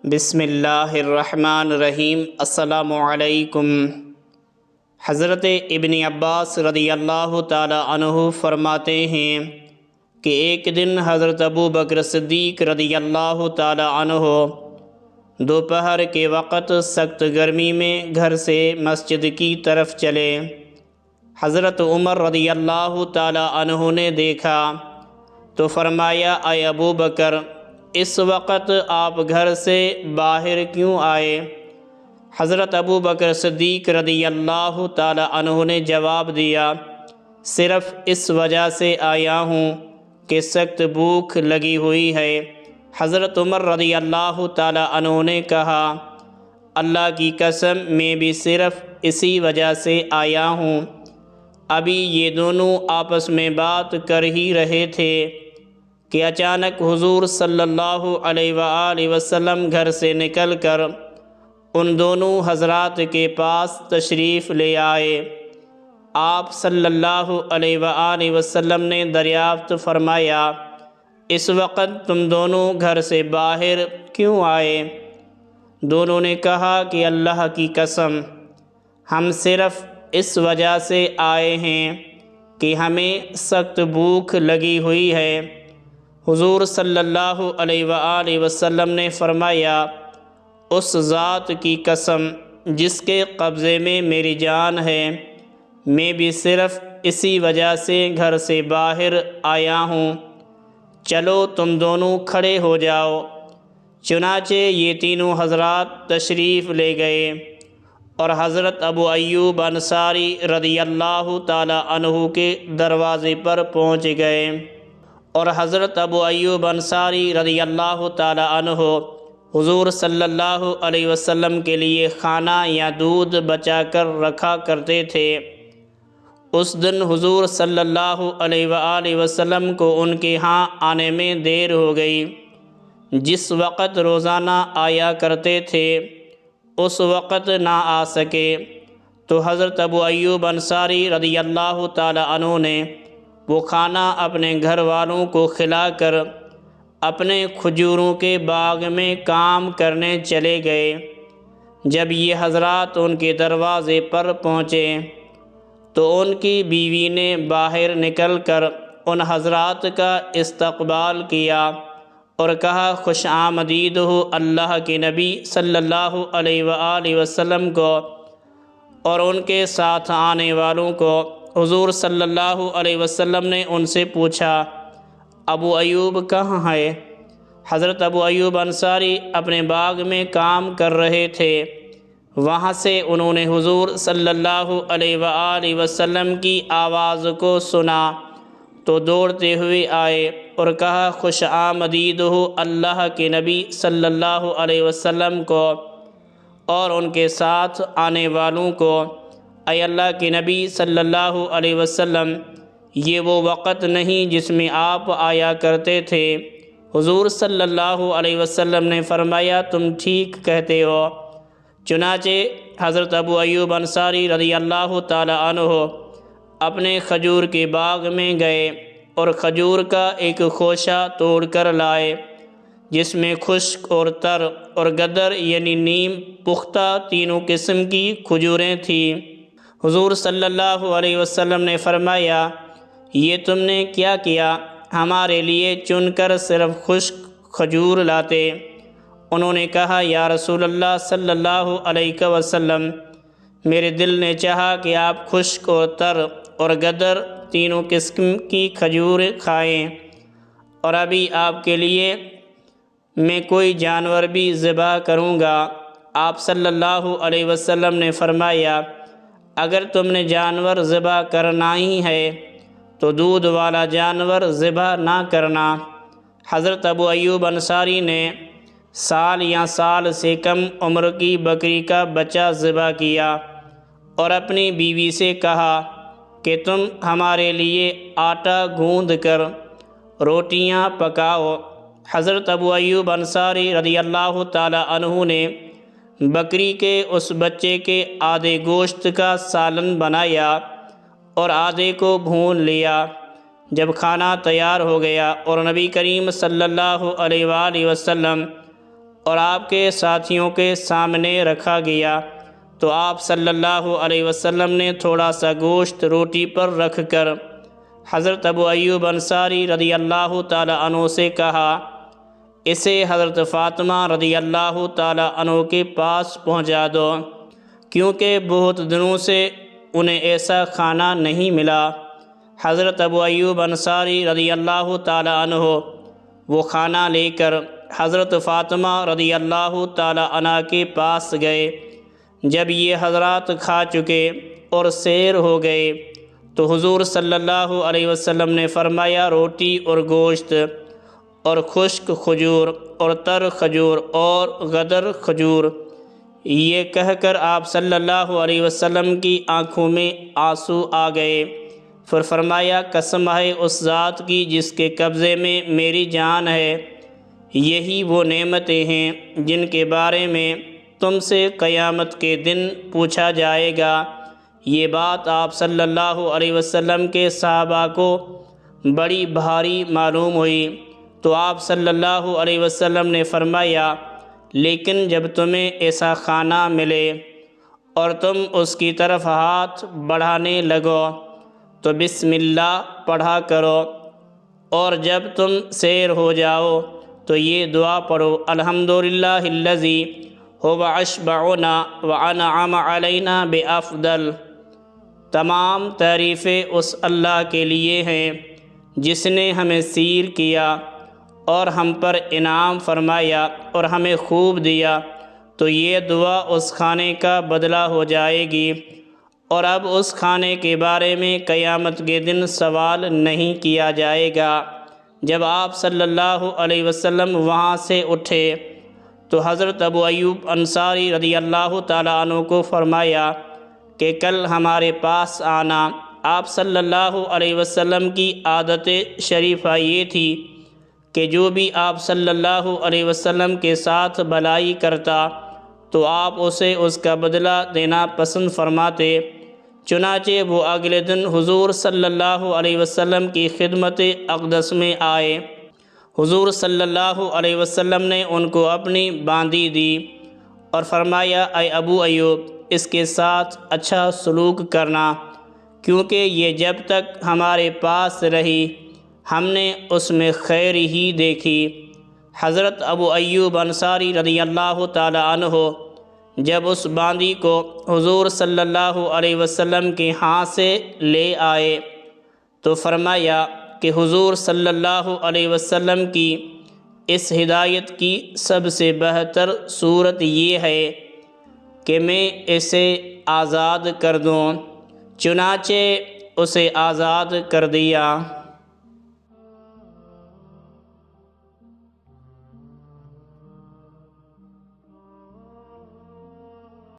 بسم اللہ الرحمن الرحیم۔ السلام علیکم۔ حضرت ابن عباس رضی اللہ تعالی عنہ فرماتے ہیں کہ ایک دن حضرت ابو بکر صدیق رضی اللہ تعالی عنہ دوپہر کے وقت سخت گرمی میں گھر سے مسجد کی طرف چلے۔ حضرت عمر رضی اللہ تعالی عنہ نے دیکھا تو فرمایا، اے ابو بکر، اس وقت آپ گھر سے باہر کیوں آئے؟ حضرت ابو بکر صدیق رضی اللہ تعالی عنہ نے جواب دیا، صرف اس وجہ سے آیا ہوں کہ سخت بھوک لگی ہوئی ہے۔ حضرت عمر رضی اللہ تعالی عنہ نے کہا، اللہ کی قسم میں بھی صرف اسی وجہ سے آیا ہوں۔ ابھی یہ دونوں آپس میں بات کر ہی رہے تھے کہ اچانک حضور صلی اللہ علیہ وآلہ وسلم گھر سے نکل کر ان دونوں حضرات کے پاس تشریف لے آئے۔ آپ صلی اللہ علیہ وآلہ وسلم نے دریافت فرمایا، اس وقت تم دونوں گھر سے باہر کیوں آئے؟ دونوں نے کہا کہ اللہ کی قسم، ہم صرف اس وجہ سے آئے ہیں کہ ہمیں سخت بھوک لگی ہوئی ہے۔ حضور صلی اللہ علیہ وآلہ وسلم نے فرمایا، اس ذات کی قسم جس کے قبضے میں میری جان ہے، میں بھی صرف اسی وجہ سے گھر سے باہر آیا ہوں۔ چلو تم دونوں کھڑے ہو جاؤ۔ چنانچہ یہ تینوں حضرات تشریف لے گئے اور حضرت ابو ایوب انصاری رضی اللہ تعالی عنہ کے دروازے پر پہنچ گئے، اور حضرت ابو ایوب انصاری رضی اللہ تعالی عنہ حضور صلی اللہ علیہ وسلم کے لیے کھانا یا دودھ بچا کر رکھا کرتے تھے۔ اس دن حضور صلی اللہ علیہ وآلہ وسلم کو ان کے ہاں آنے میں دیر ہو گئی۔ جس وقت روزانہ آیا کرتے تھے اس وقت نہ آ سکے، تو حضرت ابو ایوب انصاری رضی اللہ تعالی عنہ نے وہ کھانا اپنے گھر والوں کو کھلا کر اپنے کھجوروں کے باغ میں کام کرنے چلے گئے۔ جب یہ حضرات ان کے دروازے پر پہنچے تو ان کی بیوی نے باہر نکل کر ان حضرات کا استقبال کیا اور کہا، خوش آمدید ہو اللہ کے نبی صلی اللہ علیہ وآلہ وسلم کو اور ان کے ساتھ آنے والوں کو۔ حضور صلی اللہ علیہ وسلم نے ان سے پوچھا، ابو ایوب کہاں ہے؟ حضرت ابو ایوب انصاری اپنے باغ میں کام کر رہے تھے۔ وہاں سے انہوں نے حضور صلی اللہ علیہ وآلہ وسلم کی آواز کو سنا تو دوڑتے ہوئے آئے اور کہا، خوش آمدید ہو اللہ کے نبی صلی اللہ علیہ وسلم کو اور ان کے ساتھ آنے والوں کو۔ اے اللہ کے نبی صلی اللہ علیہ وسلم، یہ وہ وقت نہیں جس میں آپ آیا کرتے تھے۔ حضور صلی اللہ علیہ وسلم نے فرمایا، تم ٹھیک کہتے ہو۔ چنانچہ حضرت ابو ایوب انصاری رضی اللہ تعالی عنہ اپنے کھجور کے باغ میں گئے اور کھجور کا ایک خوشہ توڑ کر لائے جس میں خشک اور تر اور گدر یعنی نیم پختہ تینوں قسم کی کھجوریں تھیں۔ حضور صلی اللہ علیہ وسلم نے فرمایا، یہ تم نے کیا کیا؟ ہمارے لیے چن کر صرف خشک کھجور لاتے۔ انہوں نے کہا، یا رسول اللہ صلی اللہ علیہ وسلم، میرے دل نے چاہا کہ آپ خشک اور تر اور گدر تینوں قسم کی کھجور کھائیں، اور ابھی آپ کے لیے میں کوئی جانور بھی ذبح کروں گا۔ آپ صلی اللہ علیہ وسلم نے فرمایا، اگر تم نے جانور ذبح کرنا ہی ہے تو دودھ والا جانور ذبح نہ کرنا۔ حضرت ابو ایوب انصاری نے سال یا سال سے کم عمر کی بکری کا بچہ ذبح کیا اور اپنی بیوی سے کہا کہ تم ہمارے لیے آٹا گوندھ کر روٹیاں پکاؤ۔ حضرت ابو ایوب انصاری رضی اللہ تعالی عنہ نے بکری کے اس بچے کے آدھے گوشت کا سالن بنایا اور آدھے کو بھون لیا۔ جب کھانا تیار ہو گیا اور نبی کریم صلی اللہ علیہ وآلہ وسلم اور آپ کے ساتھیوں کے سامنے رکھا گیا تو آپ صلی اللہ علیہ وسلم نے تھوڑا سا گوشت روٹی پر رکھ کر حضرت ابو ایوب انصاری رضی اللہ تعالی عنہ سے کہا، اسے حضرت فاطمہ رضی اللہ تعالی عنہ کے پاس پہنچا دو، کیونکہ بہت دنوں سے انہیں ایسا کھانا نہیں ملا۔ حضرت ابو ایوب انصاری رضی اللہ تعالی عنہ وہ کھانا لے کر حضرت فاطمہ رضی اللہ تعالی عنہ کے پاس گئے۔ جب یہ حضرات کھا چکے اور سیر ہو گئے تو حضور صلی اللہ علیہ وسلم نے فرمایا، روٹی اور گوشت اور خشک کھجور اور تر کھجور اور غدر کھجور۔ یہ کہہ کر آپ صلی اللہ علیہ وسلم کی آنکھوں میں آنسو آ گئے۔ پھر فرمایا، قسم ہے اس ذات کی جس کے قبضے میں میری جان ہے، یہی وہ نعمتیں ہیں جن کے بارے میں تم سے قیامت کے دن پوچھا جائے گا۔ یہ بات آپ صلی اللہ علیہ وسلم کے صحابہ کو بڑی بھاری معلوم ہوئی تو آپ صلی اللہ علیہ وسلم نے فرمایا، لیکن جب تمہیں ایسا کھانا ملے اور تم اس کی طرف ہاتھ بڑھانے لگو تو بسم اللہ پڑھا کرو، اور جب تم سیر ہو جاؤ تو یہ دعا پڑھو، الحمدللہ الذی هو اشبعنا وانعم علینا بافضل۔ تمام تعریفیں اس اللہ کے لیے ہیں جس نے ہمیں سیر کیا اور ہم پر انعام فرمایا اور ہمیں خوب دیا، تو یہ دعا اس کھانے کا بدلہ ہو جائے گی، اور اب اس کھانے کے بارے میں قیامت کے دن سوال نہیں کیا جائے گا۔ جب آپ صلی اللہ علیہ وسلم وہاں سے اٹھے تو حضرت ابو ایوب انصاری رضی اللہ تعالیٰ عنہ کو فرمایا کہ کل ہمارے پاس آنا۔ آپ صلی اللہ علیہ وسلم کی عادت شریفہ یہ تھی کہ جو بھی آپ صلی اللہ علیہ وسلم کے ساتھ بھلائی کرتا تو آپ اسے اس کا بدلہ دینا پسند فرماتے۔ چنانچہ وہ اگلے دن حضور صلی اللہ علیہ وسلم کی خدمت اقدس میں آئے۔ حضور صلی اللہ علیہ وسلم نے ان کو اپنی باندی دی اور فرمایا، اے ابو ایوب، اس کے ساتھ اچھا سلوک کرنا، کیونکہ یہ جب تک ہمارے پاس رہی ہم نے اس میں خیر ہی دیکھی۔ حضرت ابو ایوب انصاری رضی اللہ تعالی عنہ جب اس باندی کو حضور صلی اللہ علیہ وسلم کے ہاں سے لے آئے تو فرمایا کہ حضور صلی اللہ علیہ وسلم کی اس ہدایت کی سب سے بہتر صورت یہ ہے کہ میں اسے آزاد کر دوں۔ چنانچہ اسے آزاد کر دیا۔